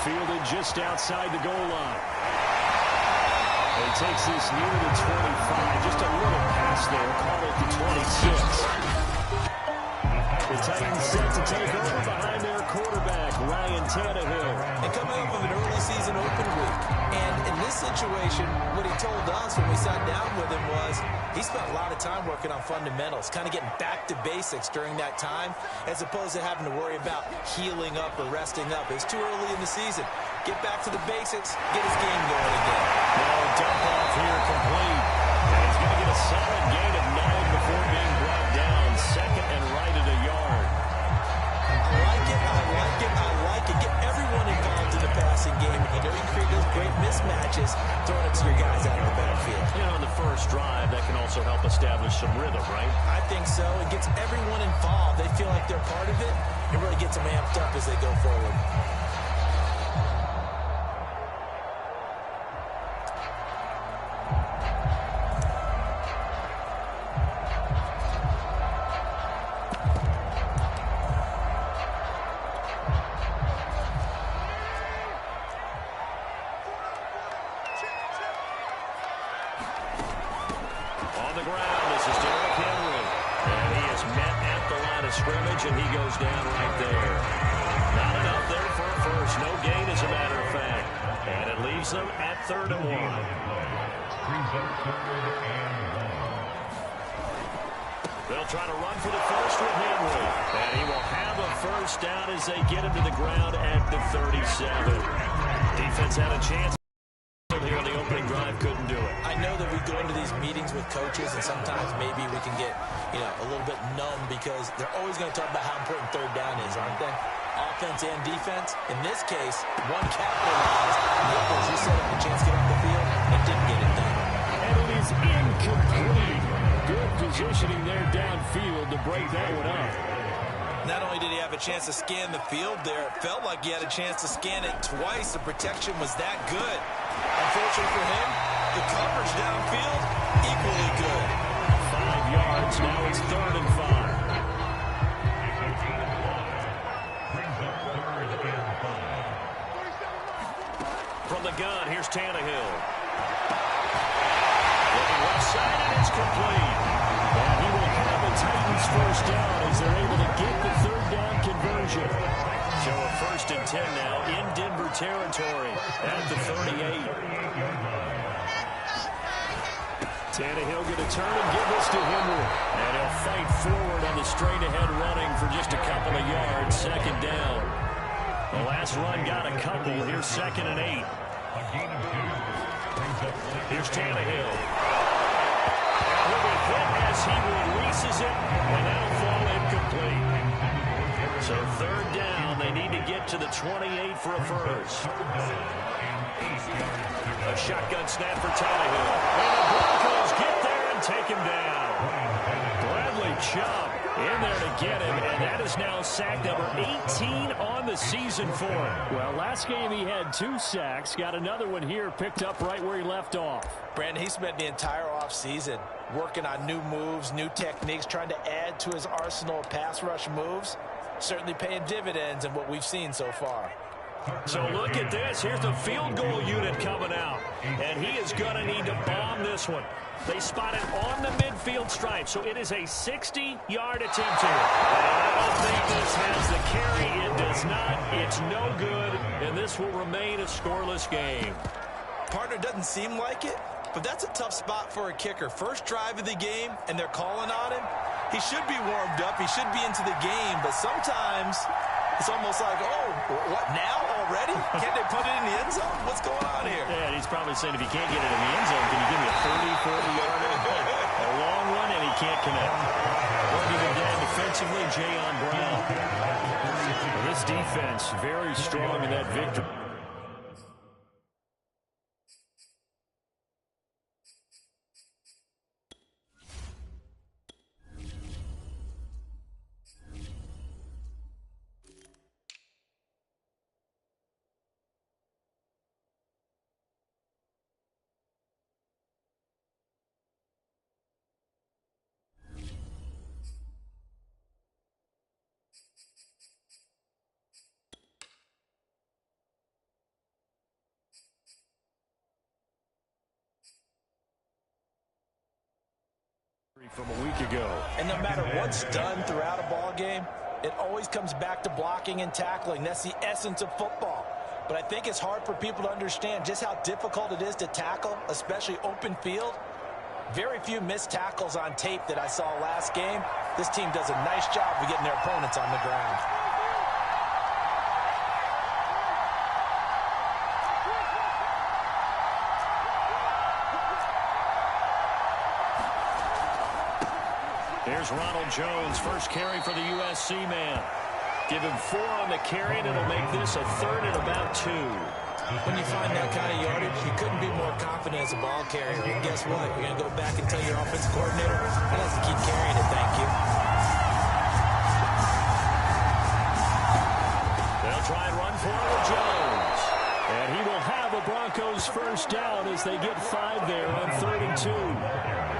fielded just outside the goal line. He takes this near the 25. Just a little pass there. Call it the 26. The Titans set to take over behind their quarterback, Ryan Tannehill. And coming off of an early season open week. And in this situation, what he told us when we sat down with him was he spent a lot of time working on fundamentals, kind of getting back to basics during that time, as opposed to having to worry about healing up or resting up. It's too early in the season. Get back to the basics, get his game going again. Well, dump off here complete. And he's going to get a solid gain of 9 before being brought down. Second and right at a yard. I like it, I like it, I like it. Get everyone involved in the passing game. You know, you create those great mismatches, throwing it to your guys out of the backfield. You know, on the first drive, that can also help establish some rhythm, right? I think so. It gets everyone involved. They feel like they're part of it. It really gets them amped up as they go forward. Scrimmage, and he goes down right there. Not enough there for a first. No gain, as a matter of fact. And it leaves them at 3rd and 1. They'll try to run for the first with Henry. And he will have a first down as they get him to the ground at the 37. Defense had a chance here on the opening drive, couldn't do it. I know that we go into these meetings with coaches, and sometimes maybe we can get, a little bit numb because they're always going to talk about how important 3rd down is, aren't they? Offense and defense. In this case, one capitalized, and the others who set up a chance to get off the field and didn't get it done. And it is incomplete. Good positioning there downfield to break that one up. Not only did he have a chance to scan the field there, it felt like he had a chance to scan it twice. The protection was that good. Unfortunately for him, the coverage downfield, equally good. 5 yards, now it's 3rd and 5. From the gun, here's Tannehill. Looking left side, and it's complete. And he will have the Titans first down as they're able to get the 3rd down conversion. So a 1st and 10 now in Denver territory at the 38. Tannehill going to turn and give this to Henry. And he'll fight forward on the straight-ahead running for just a couple of yards. 2nd down. The last run got a couple. Here's 2nd and 8. Here's Tannehill. And he'll be hit as he releases it, and that'll fall incomplete. So 3rd down, they need to get to the 28 for a first. A shotgun snap for Tannehill. And the Broncos get there and take him down. Bradley Chubb in there to get him, and that is now sack number 18 on the season for him. Well, last game he had 2 sacks. Got another one here, picked up right where he left off. Brandon, he spent the entire offseason working on new moves, new techniques, trying to add to his arsenal of pass rush moves. Certainly paying dividends in what we've seen so far. So look at this. Here's the field goal unit coming out. And he is going to need to bomb this one. They spot it on the midfield stripe. So it is a 60-yard attempt here. And I don't think this has the carry. It does not. It's no good. And this will remain a scoreless game. Partner, doesn't seem like it, but that's a tough spot for a kicker. First drive of the game, and they're calling on him. He should be warmed up. He should be into the game. But sometimes it's almost like, oh, what, now already? Can't they put it in the end zone? What's going on here? Yeah, and he's probably saying, if you can't get it in the end zone, can you give me a 30, 40-yarder? A long one, and he can't connect. Working him down defensively, Jayon Brown. Well, this defense very strong in that victory. from a week ago. And no matter what's done throughout a ball game, it always comes back to blocking and tackling. That's the essence of football. But I think it's hard for people to understand just how difficult it is to tackle, especially open field. Very few missed tackles on tape that I saw last game. This team does a nice job of getting their opponents on the ground. Here's Ronald Jones, first carry for the USC man. Give him 4 on the carry, and it'll make this a 3rd and about 2. When you find that kind of yardage, you couldn't be more confident as a ball carrier. And guess what? You're going to go back and tell your offensive coordinator, he has to keep carrying it, thank you. They'll try and run for it with Jones. And he will have a Broncos first down as they get 5 there on 3rd and 2.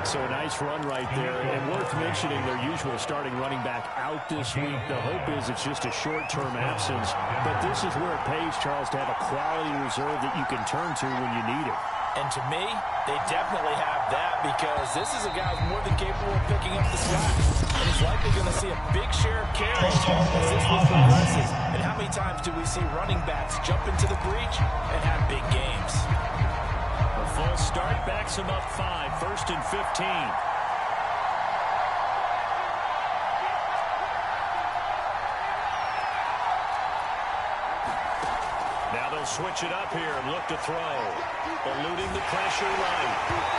So a nice run right there, and worth mentioning their usual starting running back out this week. The hope is it's just a short-term absence, but this is where it pays, Charles, to have a quality reserve that you can turn to when you need it. And to me, they definitely have that because this is a guy who's more than capable of picking up the slack. And he's likely going to see a big share of carries as this week progresses. And how many times do we see running backs jump into the breach and have big games? A full start backs him up 5, 1st and 15. Now they'll switch it up here and look to throw. Eluding the pressure right.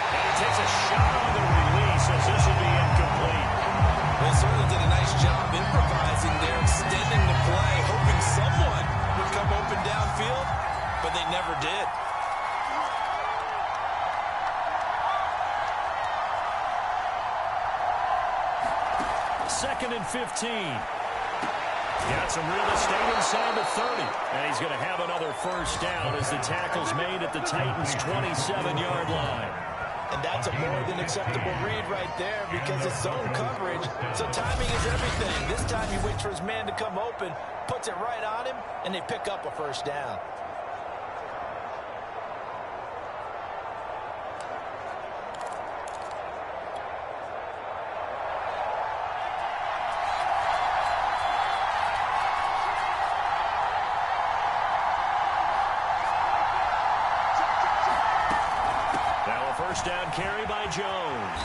And he takes a shot on the release as this will be incomplete. They certainly did a nice job improvising there, extending the play, hoping someone would come open downfield, but they never did. 2nd and 15. Got some real estate inside the 30. And he's going to have another first down as the tackle's made at the Titans' 27-yard line. And that's a more than acceptable read right there because it's zone coverage, so timing is everything. This time he waits for his man to come open, puts it right on him, and they pick up a first down. First down carry by Jones.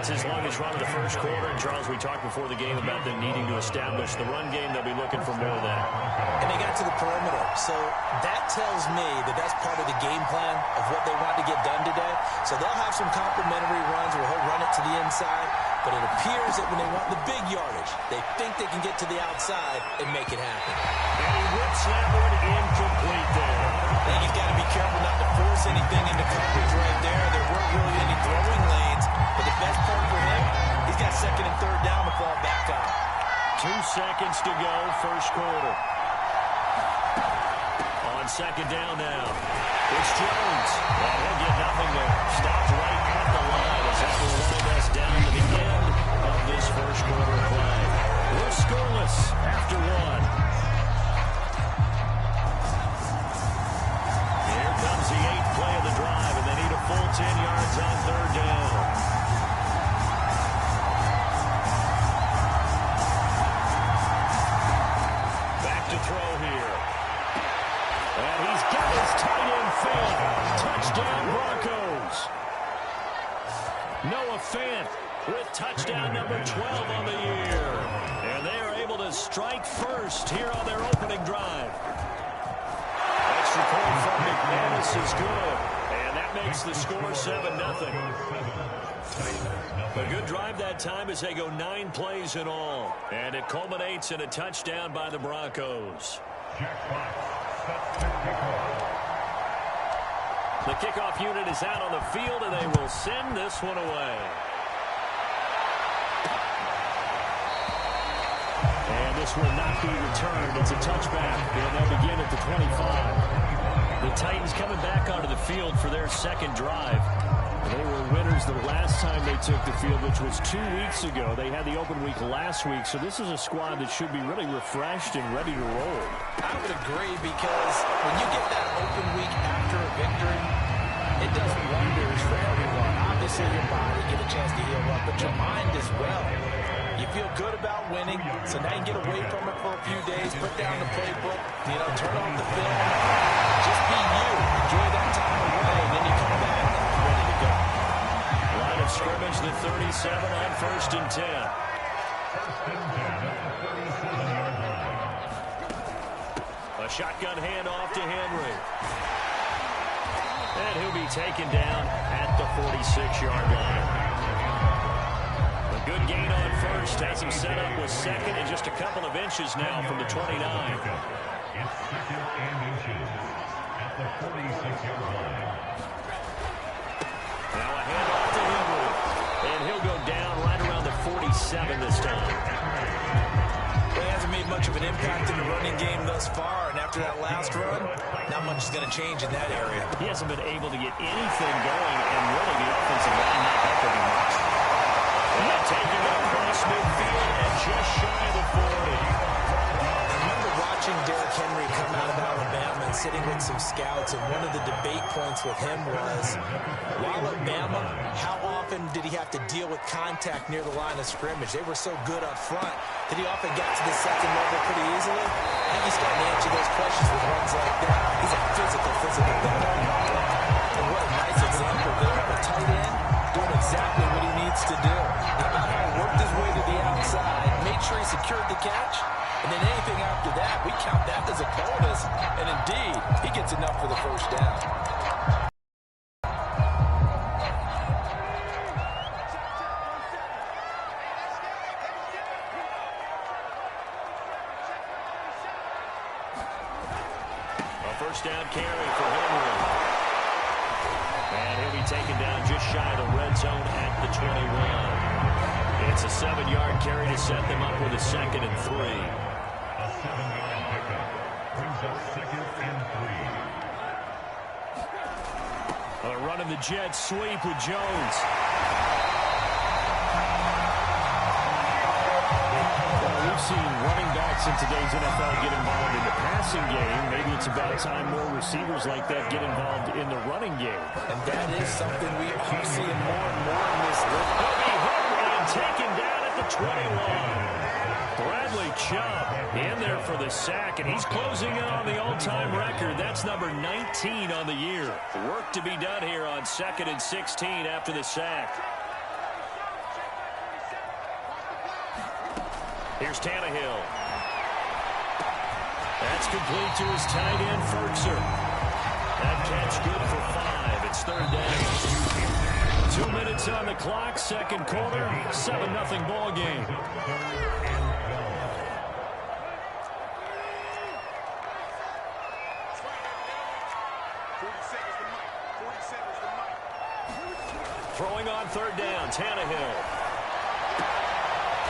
That's his longest run of the first quarter. And, Charles, we talked before the game about them needing to establish the run game. They'll be looking for more of that. And they got to the perimeter. So that tells me that that's part of the game plan of what they want to get done today. So they'll have some complimentary runs where he'll run it to the inside. But it appears that when they want the big yardage, they think they can get to the outside and make it happen. And he whips that one incomplete there. I think he's got to be careful not to force anything into coverage right there. There weren't really any throwing lanes. But the best part for him, he's got 2nd and 3rd down to fall back on. 2 seconds to go, first quarter. On 2nd down now. It's Jones. Well, he'll get nothing there. Stopped right at the line as that will wind us down to the end of this first quarter of play. We're scoreless after 1. Here comes the 8th play of the drive, and they need a full 10 yards on 3rd down. Back to throw here. And he's got his tight end Fant. Touchdown, Broncos. Noah Fant with touchdown number 12 on the year. And they are able to strike first here on their opening drive. Extra point from McManus is good. And that makes the score 7-0. A good drive that time as they go 9 plays in all. And it culminates in a touchdown by the Broncos. The kickoff unit is out on the field, and they will send this one away. And this will not be returned. It's a touchback, and they'll begin at the 25. The Titans coming back onto the field for their second drive. They were winners the last time they took the field, which was 2 weeks ago. They had the open week last week, so this is a squad that should be really refreshed and ready to roll. I would agree, because when you get that open week after a victory, it does wonders for everyone. Obviously, your body get a chance to heal up, but your mind as well. You feel good about winning, so now you get away from it for a few days, put down the playbook, turn off the film, just be you, enjoy that time away, and then you come back and it's ready to go. Line of scrimmage, the 37 on 1st and 10. A shotgun handoff to Henry. And he'll be taken down at the 46-yard line. A good gain on 1st has him set up with 2nd and just a couple of inches now from the 29. It's 2nd and inches at the 46-yard line. Now a handoff to Henry. And he'll go down right around the 47 this time. Well, he hasn't made much of an impact in the running game thus far, and after that last run, not much is going to change in that area. He hasn't been able to get anything going, and really the offensive line not helping him much. And taking it across midfield and just shy of the 40. I remember watching Derrick Henry come out of Alabama and sitting with some scouts, and one of the debate points with him was, while at Bama, how often did he have to deal with contact near the line of scrimmage? They were so good up front that he often got to the second level pretty easily. I think he's starting to answer those questions with runs like that. He's a physical guy. And what a nice example there of a tight end doing exactly what he needs to do. How about how he worked his way to the outside, made sure he secured the catch, and then anything after that, we count that as a bonus. And indeed, he gets enough for the first down. A first down carry for Henry. And he'll be taken down just shy of the red zone at the 21. It's a 7-yard carry to set them up with a 2nd and 3. A 7-yard pickup brings up 2nd and 3. A run of the jet sweep with Jones. We've seen running backs in today's NFL get involved in the passing game. Maybe it's about time more receivers like that get involved in the running game. And that is something we are seeing more and more in this league. He'll be hit and taken down at the 21. Bradley Chubb in there for the sack, and he's closing in on the all-time record. That's number 19 on the year. Work to be done here on 2nd and 16 after the sack. Here's Tannehill. That's complete to his tight end, Ferguson. That catch good for 5. It's 3rd down. 2 minutes on the clock, 2nd quarter, 7-0 ball game. Throwing on 3rd down, Tannehill.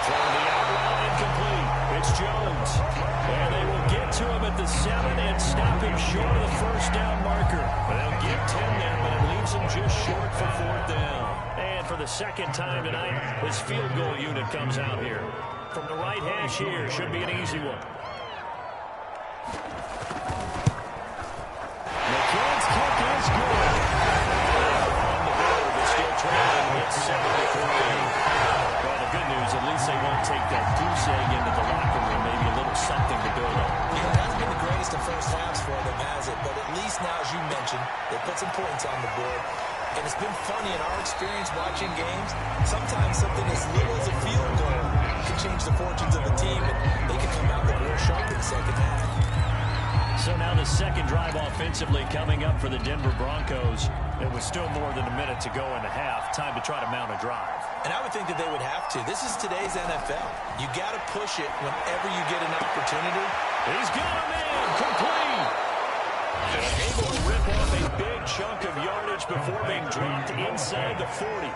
Throwing the out route incomplete. It's Jones. And they will get to him at the 7 and stop him short of the first down marker. They'll get 10 there, but it leaves him just short for 4th down. And for the 2nd time tonight, his field goal unit comes out here. From the right hash here, should be an easy one. McKinnon's kick is good. On the board, but still trailing. It's 7-3. Well, the good news, at least they won't take that goose egg into the locker room. Maybe a little something to build on. It hasn't been the greatest of first halves for them, has it? But at least now, as you mentioned, they put some points on the board. And it's been funny in our experience watching games. Sometimes something as little as a field goal can change the fortunes of the team, and they can come out with real sharp in the 2nd half. So now the 2nd drive offensively coming up for the Denver Broncos. It was still more than a minute to go in the half. Time to try to mount a drive. And I would think that they would have to. This is today's NFL. You got to push it whenever you get an opportunity. He's got a man complete. And able to rip off a big chunk of yardage before being dropped inside the 40.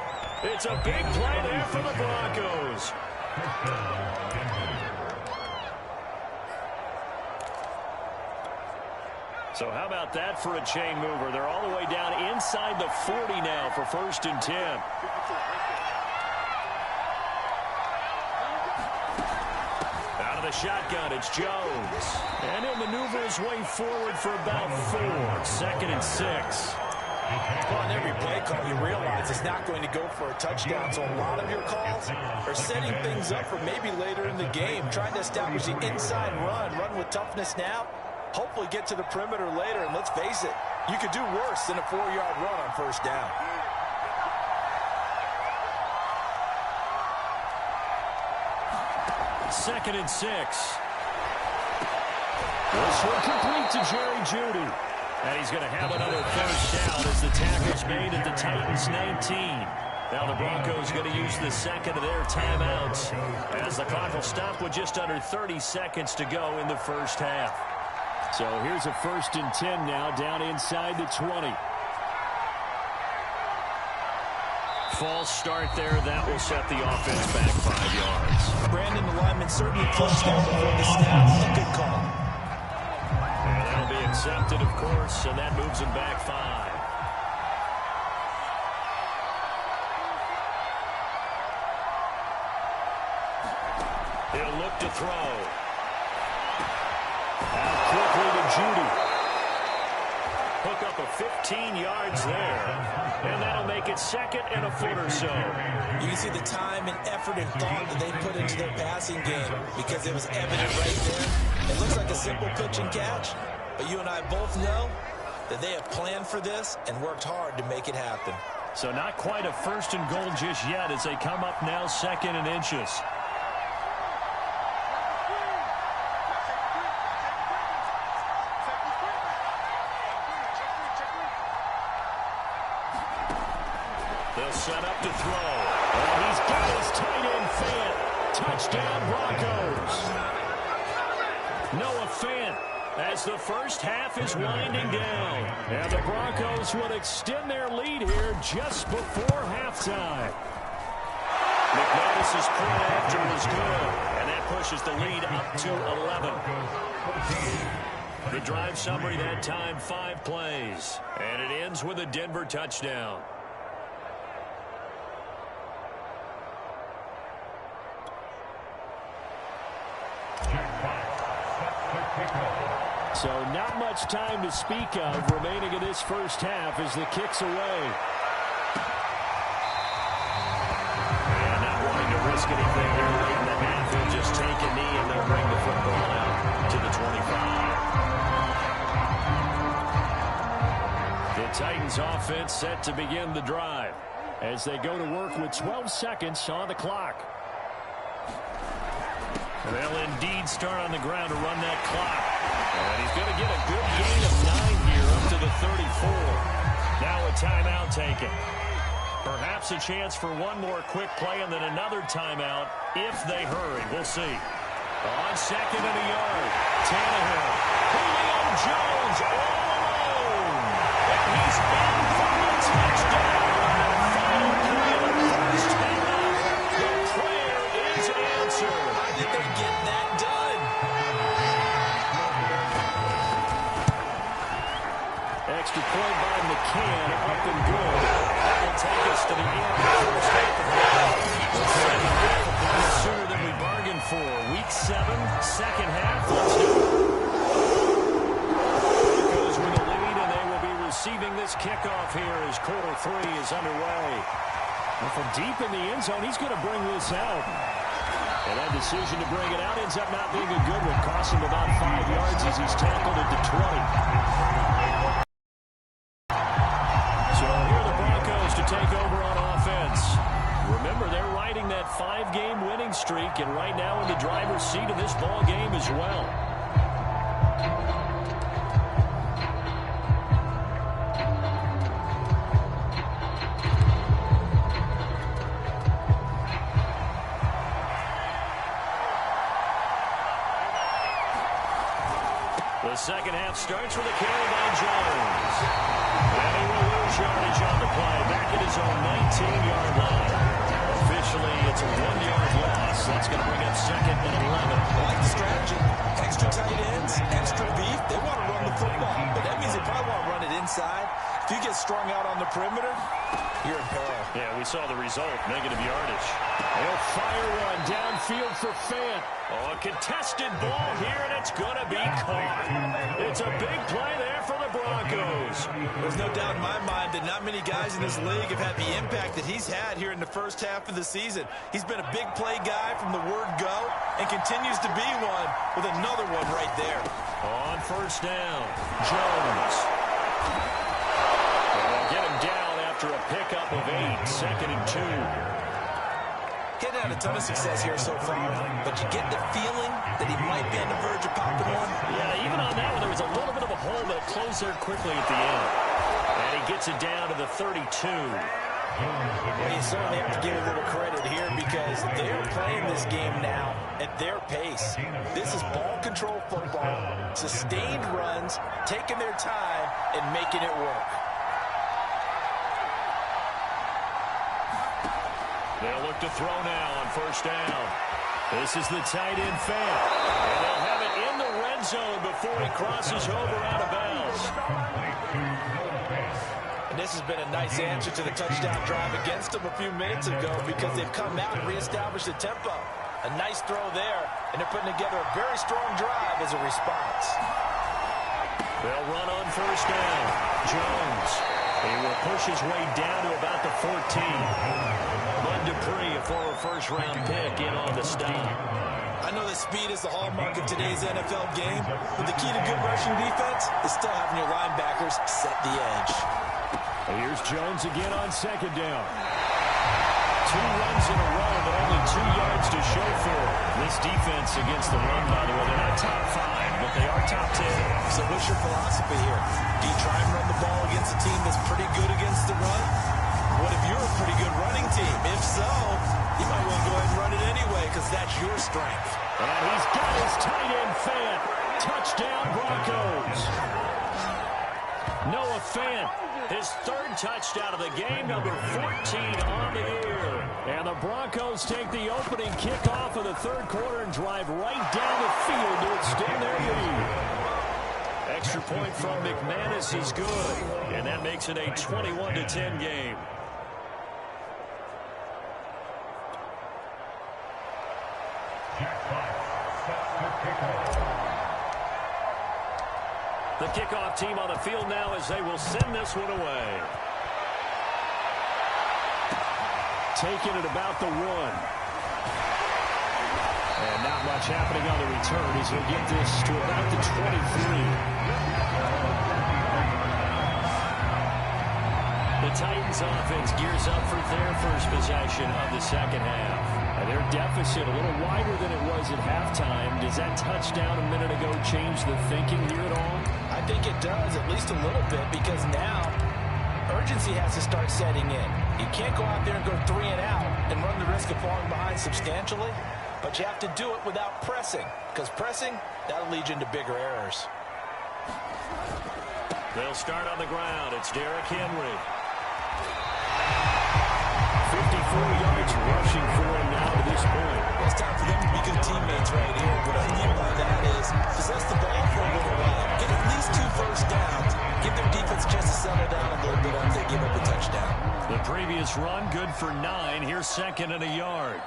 It's a big play there for the Broncos. So how about that for a chain mover? They're all the way down inside the 40 now for 1st and 10. Out of the shotgun, it's Jones. And he'll maneuver his way forward for about 4. 2nd and 6. Well, on every play call, you realize it's not going to go for a touchdown. So a lot of your calls are setting things up for maybe later in the game, trying to establish the inside run with toughness now. Hopefully get to the perimeter later, and let's face it, you could do worse than a 4-yard run on 1st down. Second and 6. This one complete to Jerry Jeudy. And he's going to have another 1st down as the tackle's made at the Titans 19. Now the Broncos going to use the 2nd of their timeouts as the clock will stop with just under 30 seconds to go in the 1st half. So here's a 1st and 10 now down inside the 20. False start there. That will set the offense back 5 yards. Brandon, the lineman certainly pushed that before the snap. A good call. And that'll be accepted, of course, and that moves him back 5. He'll look to throw. Out quickly to Jeudy. Hook up a 15 yards there. And that'll make it 2nd and a foot or so. You can see the time and effort and thought that they put into their passing game because it was evident right there. It looks like a simple pitch and catch, but you and I both know that they have planned for this and worked hard to make it happen. So not quite a 1st and goal just yet as they come up now 2nd and inches. They'll set up to throw. And he's got his tight end Fant. Touchdown Broncos. Noah Fant as the 1st half is winding down. And the Broncos would extend their lead here just before halftime. McManus's point after is good. And that pushes the lead up to 11. The drive summary that time, 5 plays. And it ends with a Denver touchdown. So not much time to speak of remaining in this 1st half as the kick's away. And not wanting to risk anything here late in the half, he'll just take a knee and they'll bring the football out to the 25. The Titans offense set to begin the drive as they go to work with 12 seconds on the clock. They'll indeed start on the ground to run that clock. And he's going to get a good gain of 9 here up to the 34. Now a timeout taken. Perhaps a chance for one more quick play and then another timeout if they hurry. We'll see. On 2nd and a yard, Tannehill. Julio Jones all alone. And he's in for a touchdown. Final play of the 1st half. The prayer is answered. How did they get that done? Extra point by McCann, up and good. That will take us to the end of the 1st half of the game. The second half of the sooner than we bargained for. Week 7, 2nd half. Let's do it. Broncos with a lead, and they will be receiving this kickoff here as quarter 3 is underway. And from deep in the end zone, he's going to bring this out. And that decision to bring it out ends up not being a good one. Cost him about 5 yards as he's tackled at the 20. So here are the Broncos to take over on offense. Remember, they're riding that 5-game winning streak, and right now in the driver's seat of this ball game as well. The second half starts with a carry by Jones. And he will lose yardage on the play. Back at his own 19-yard line. Officially, it's a 1-yard loss. That's going to bring up 2nd and 11. I like the strategy. Extra tight ends, extra beef. They want to run the football. But side, if you get strung out on the perimeter, you're in peril. Yeah, we saw the result, negative yardage. They'll fire one downfield for Fant. Oh, a contested ball here, and it's going to be caught. It's a big play there for the Broncos. There's no doubt in my mind that not many guys in this league have had the impact that he's had here in the first half of the season. He's been a big play guy from the word go and continues to be one with another one right there. On first down, Jones. And they'll get him down after a pickup of 8, 2nd and 2. He hadn't had a ton of success here so far, but you get the feeling that he might be on the verge of popping one. Yeah, even on that one, there was a little bit of a hole that closed there quickly at the end. And he gets it down to the 32. Well, you certainly have to give a little credit here because they're playing this game now at their pace. This is ball control football, sustained runs, taking their time, and making it work. They'll look to throw now on first down. This is the tight end Fant. And they'll have it in the red zone before he crosses over out of bounds. And this has been a nice answer to the touchdown drive against them a few minutes ago because they've come out and reestablished the tempo. A nice throw there, and they're putting together a very strong drive as a response. They'll run on first down. Jones. He will push his way down to about the 14. Bud Dupree, a former first-round pick, in on the stop. I know that speed is the hallmark of today's NFL game, but the key to good rushing defense is still having your linebackers set the edge. Here's Jones again on second down. 2 runs in a row, but only 2 yards to show for it. This defense against the run, by the way, they're not top 5, but they are top 10. So what's your philosophy here? Do you try and run the ball against a team that's pretty good against the run? What if you're a pretty good running team? If so, you might want to go ahead and run it anyway because that's your strength. And he's got his tight end Fant. Touchdown, Broncos. Noah Fant, his 3rd touchdown of the game, number 14 on the year. And the Broncos take the opening kickoff of the 3rd quarter and drive right down the field to extend their lead. Extra point from McManus is good, and that makes it a 21-10 game. The kickoff team on the field now as they will send this one away. Taking it about the 1. And not much happening on the return as he'll get this to about the 23. The Titans offense gears up for their first possession of the second half. And their deficit a little wider than it was at halftime. Does that touchdown a minute ago change the thinking here at all? I think it does, at least a little bit, because now urgency has to start setting in. You can't go out there and go 3 and out and run the risk of falling behind substantially, but you have to do it without pressing, because pressing, that'll lead you into bigger errors. They'll start on the ground. It's Derrick Henry. 54 yards rushing for him now to this point. Well, it's time for them to be good teammates right here. What I mean by that is possess the ball for a little while. Get at least 2 first downs. Give their defense a chance to settle down a little bit after they give up a touchdown. The previous run good for 9. Here's 2nd and a yard.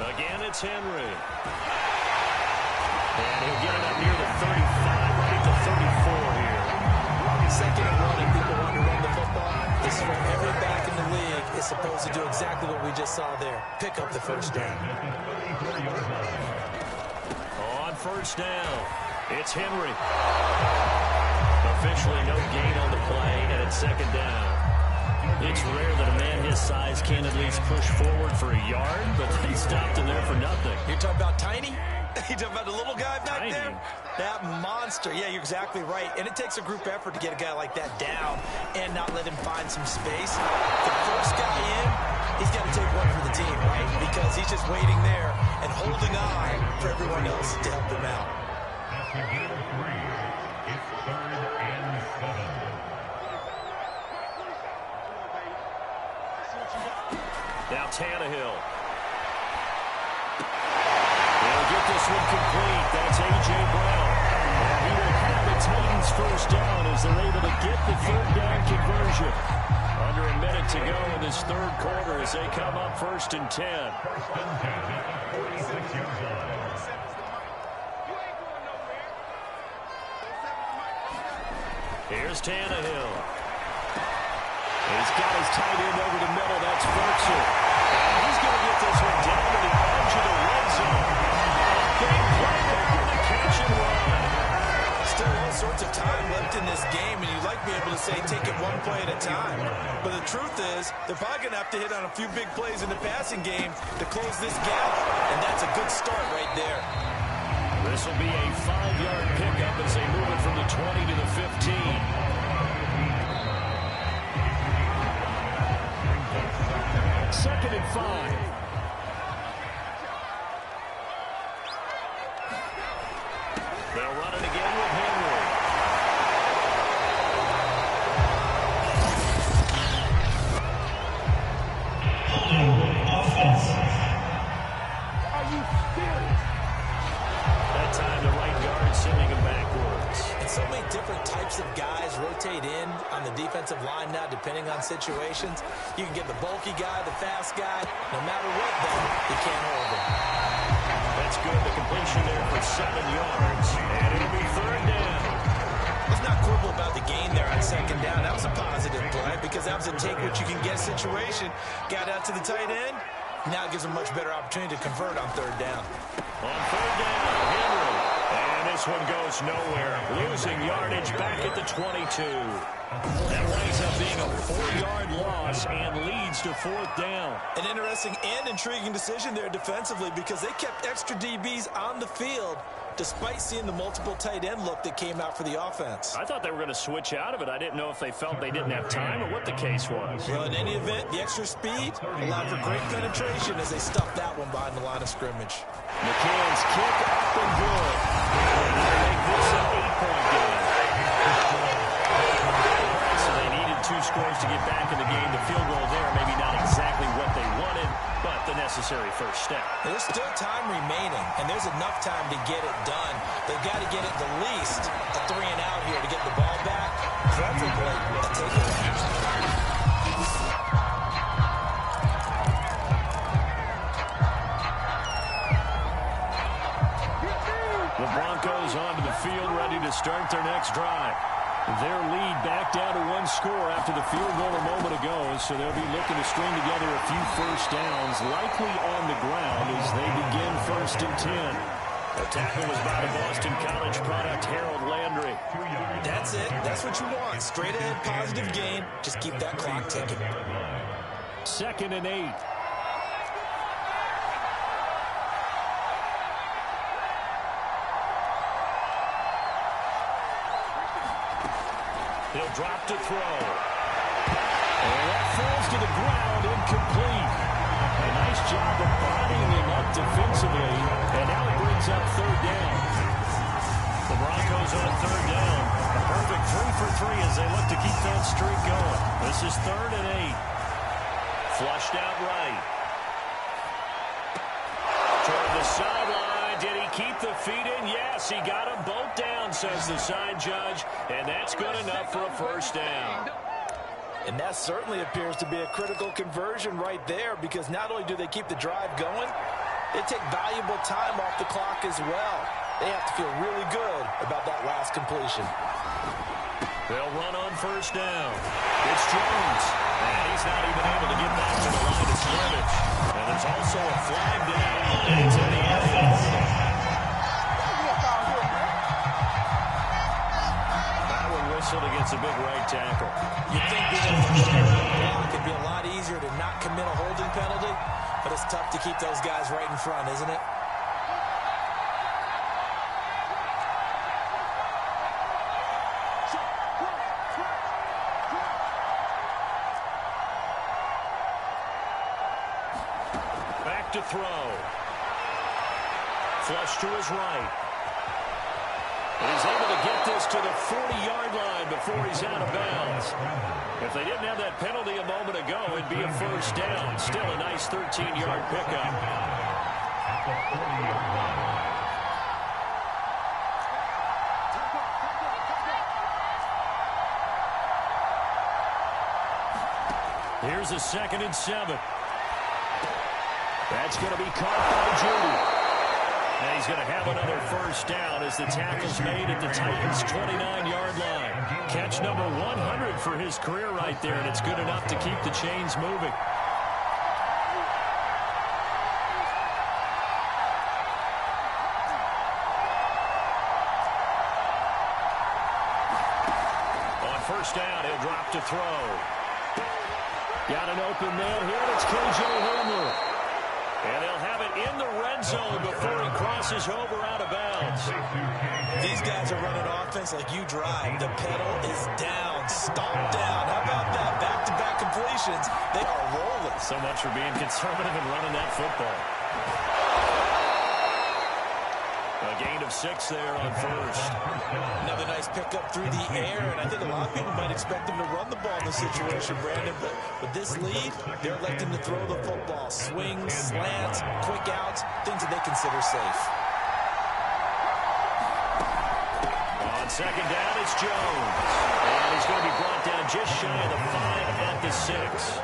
Again, it's Henry. And he'll get it up near the 35, right at the 34 here. 2nd and 1, and people want to run the football. This is where every back in the league is supposed to do exactly what we just saw there. Pick up the first down. On first down, it's Henry. Officially no gain on the play, and it's 2nd down. It's rare that a man his size can at least push forward for a yard, but they stopped him there for nothing. You're talking about tiny? You talking about the little guy back Tiny. there? That monster. Yeah, you're exactly right. And it takes a group effort to get a guy like that down and not let him find some space. The first guy in, he's got to take one for the team, right? Because he's just waiting there and holding on for everyone else to help him out. After game 3, it's 3rd and 7. Now Tannehill. They'll get this one complete. That's A.J. Brown. Titans first down as they're able to get the third down conversion. Under a minute to go in this third quarter as they come up 1st and 10. First and 10 at the 46-yard line. Here's Tannehill. He's got his tight end over the middle. That's Ferguson. And he's going to get this one down to the edge of the red zone. Big play there on the catch and run. Still all sorts of time left in this game, and you'd like to be able to say take it one play at a time. But the truth is, they're probably going to have to hit on a few big plays in the passing game to close this gap, and that's a good start right there. This will be a 5-yard pickup as they move it from the 20 to the 15. Second and 5. They'll run it again with Henry. Are you serious? That time the right guard sending him backwards. And so many different types of guys rotate in on the defensive line now, depending on situations. You can get the bulky guy, the fast guy. No matter what, though, you can't hold him. That's good. The completion there for 7 yards. And it'll be 3rd down. Let's not quibble about the gain there on 2nd down. That was a positive play because that was a take-what-you-can-get situation. Got out to the tight end. Now it gives them a much better opportunity to convert on 3rd down. On 3rd down, Henry. And this one goes nowhere. Losing yardage back at the 22. That winds up being a 4-yard loss and leads to 4th down. An interesting and intriguing decision there defensively because they kept extra DBs on the field despite seeing the multiple tight end look that came out for the offense. I thought they were going to switch out of it. I didn't know if they felt they didn't have time or what the case was. Well, in any event, the extra speed allowed for great penetration as they stuffed that one behind the line of scrimmage. McCann's kick up and good. And they make this an 8-point game. So they needed 2 scores to get back in the game. The field goal there, maybe not exactly what they wanted, but the necessary first step. There's still time remaining, and there's enough time to get it done. They've got to get it the least a 3-and-out here to get the ball back, preferably a takeaway. The Broncos onto the field, ready to start their next drive. Their lead back down to 1 score after the field goal a moment ago, so they'll be looking to string together a few first downs, likely on the ground as they begin 1st and 10. The tackle was by the Boston College product, Harold Landry. That's it. That's what you want. Straight ahead, positive gain. Just keep that clock ticking. 2nd and 8. He'll drop to throw. And that falls to the ground, incomplete. A nice job of bodying him up defensively, and now it brings up 3rd down. The Broncos on 3rd down. A perfect 3 for 3 as they look to keep that streak going. This is 3rd and 8. Flushed out right. Toward the sideline. Did he keep the feet in? Yes, he got them both down, says the side judge. And that's good enough for a first down. And that certainly appears to be a critical conversion right there because not only do they keep the drive going, they take valuable time off the clock as well. They have to feel really good about that last completion. They'll run on 1st down. It's Jones. And he's not even able to get back to the line of scrimmage. And there's also a flag down into the end. That one whistled against a big right tackle. You'd think being able to start the block it'd be a lot easier to not commit a holding penalty, but it's tough to keep those guys right in front, isn't it? Back to throw. Flush to his right. And he's able to get this to the 40-yard line before he's out of bounds. If they didn't have that penalty a moment ago, it'd be a first down. Still a nice 13-yard pickup. At the 40-yard line. Here's a 2nd and 7. That's going to be caught by Judy. And he's going to have another first down as the tackle's made at the Titans' 29-yard line. Catch number 100 for his career right there, and it's good enough to keep the chains moving. On first down, he'll drop to throw. Got an open man here, and it's K.J. Hamler. And they'll have it in the red zone before he crosses over out of bounds. These guys are running offense like you drive. The pedal is down, stomped down. How about that? Back-to-back completions. They are rolling. So much for being conservative and running that football. A gain of 6 there on first. Another nice pickup through the air, and I think a lot of people might expect them to run the ball in this situation, Brandon, but with this lead, they're electing to throw the football. Swings, slants, quick outs, things that they consider safe. On second down, it's Jones. And he's going to be brought down just shy of the 5 at the 6.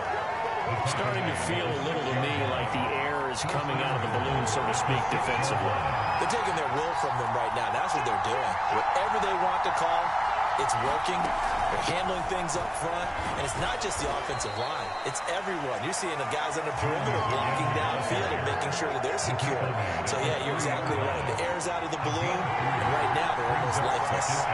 Starting to feel a little to me like the air is coming out of the balloon, so to speak, defensively. They're taking their will from them right now. That's what they're doing. Whatever they want to call, it's working. They're handling things up front. And it's not just the offensive line. It's everyone. You're seeing the guys on the perimeter blocking downfield and making sure that they're secure. So, yeah, you're exactly right. The air's out of the balloon, and right now they're almost lifeless.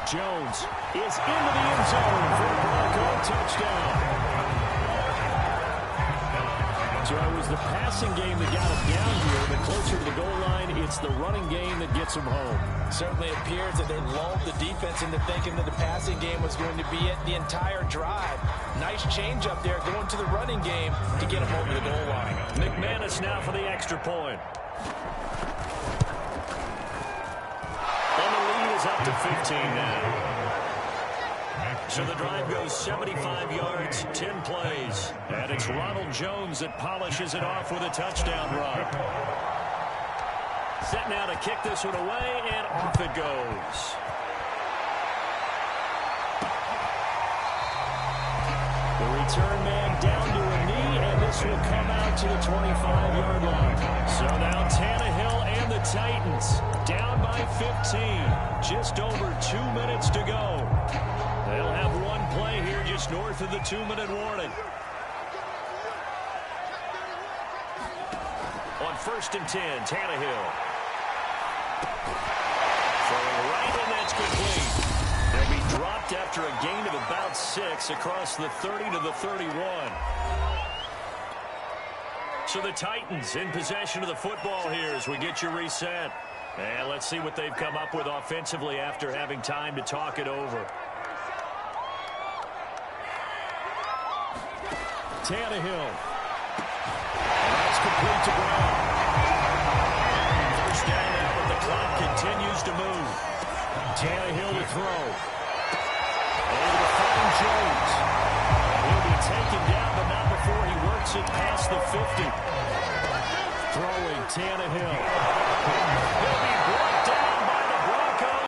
Jones is into the end zone for a Bronco touchdown. So it was the passing game that got him down here, but closer to the goal line, it's the running game that gets him home. Certainly appears that they lulled the defense into thinking that the passing game was going to be it the entire drive. Nice change up there going to the running game to get him over the goal line. McManus now for the extra point. And the lead is up to 15 now. So the drive goes 75 yards, 10 plays. And it's Ronald Jones that polishes it off with a touchdown run. Set now to kick this one away, and off it goes. The return man down to a knee, and this will come out to the 25-yard line. So now Tannehill and the Titans down by 15. Just over 2 minutes to go. They'll have one play here just north of the 2-minute warning. On 1st and 10, Tannehill. Throwing right, and that's complete. They'll be dropped after a gain of about 6 across the 30 to the 31. So the Titans in possession of the football here as we get you reset. And let's see what they've come up with offensively after having time to talk it over. Tannehill. That's complete to Brown. First down now, but the clock continues to move. Tannehill to throw. Able to find Jones. He'll be taken down, but not before he works it past the 50. Throwing Tannehill. He'll be brought down by the Broncos.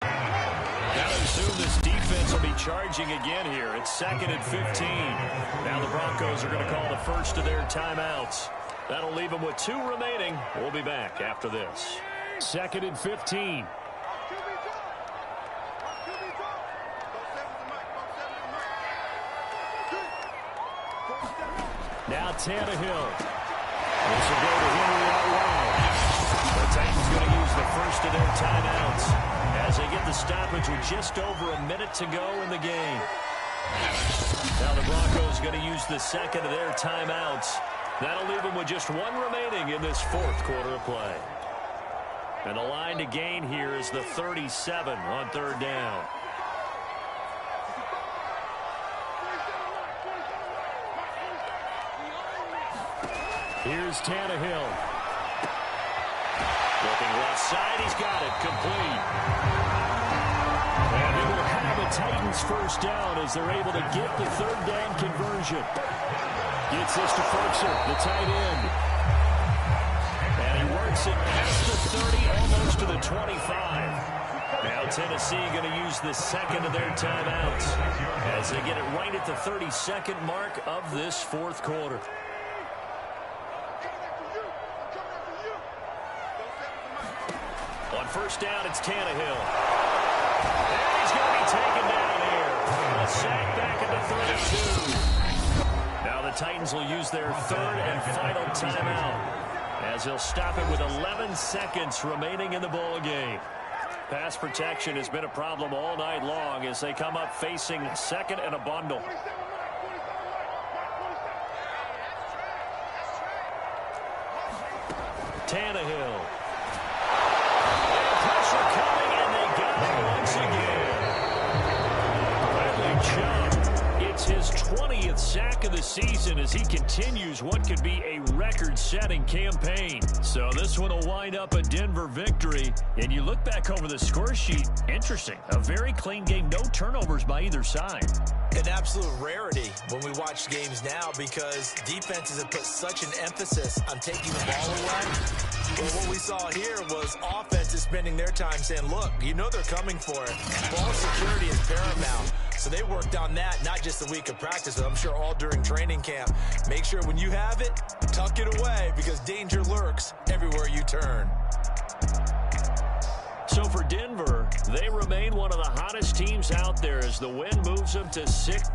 Now I assume this defense will be charging again here. It's 2nd and 15. Now the Broncos are going to call the first of their timeouts. That'll leave them with 2 remaining. We'll be back after this. 2nd and 15. Now Tannehill. This will go to Henry out wide. The Titans going to use the first of their timeouts as they get the stoppage with just over a minute to go in the game. Now the Broncos going to use the second of their timeouts. That'll leave them with just 1 remaining in this 4th quarter of play. And the line to gain here is the 37 on 3rd down. Here's Tannehill. Looking left side, he's got it, complete. And they will have the Titans first down as they're able to get the 3rd down conversion. Gets this to Ferguson, the tight end. And he works it past the 30, almost to the 25. Now Now Tennessee going to use the second of their timeouts as they get it right at the 32nd mark of this fourth quarter. On first down, it's Tannehill. And he's going to be taken down here. A sack back at the 32. Now the Titans will use their third and final timeout as they'll stop it with 11 seconds remaining in the ball game. Pass protection has been a problem all night long as they come up facing second and a bundle. Tannehill. And pressure coming, and they got him once again. Bradley Chubb, it's his 20th sack of the season as he continues what could be a record-setting campaign. So this one will wind up a Denver victory. And you look back over the score sheet, interesting. A very clean game, no turnovers by either side. An absolute rarity when we watch games now because defenses have put such an emphasis on taking the ball away. But what we saw here was offenses spending their time saying, look, you know they're coming for it. Ball security is paramount. So they worked on that, not just a week of practice, but I'm sure all during training camp. Make sure when you have it, tuck it away because danger lurks everywhere you turn. So for Denver, they remain one of the hottest teams out there as the win moves them to 6.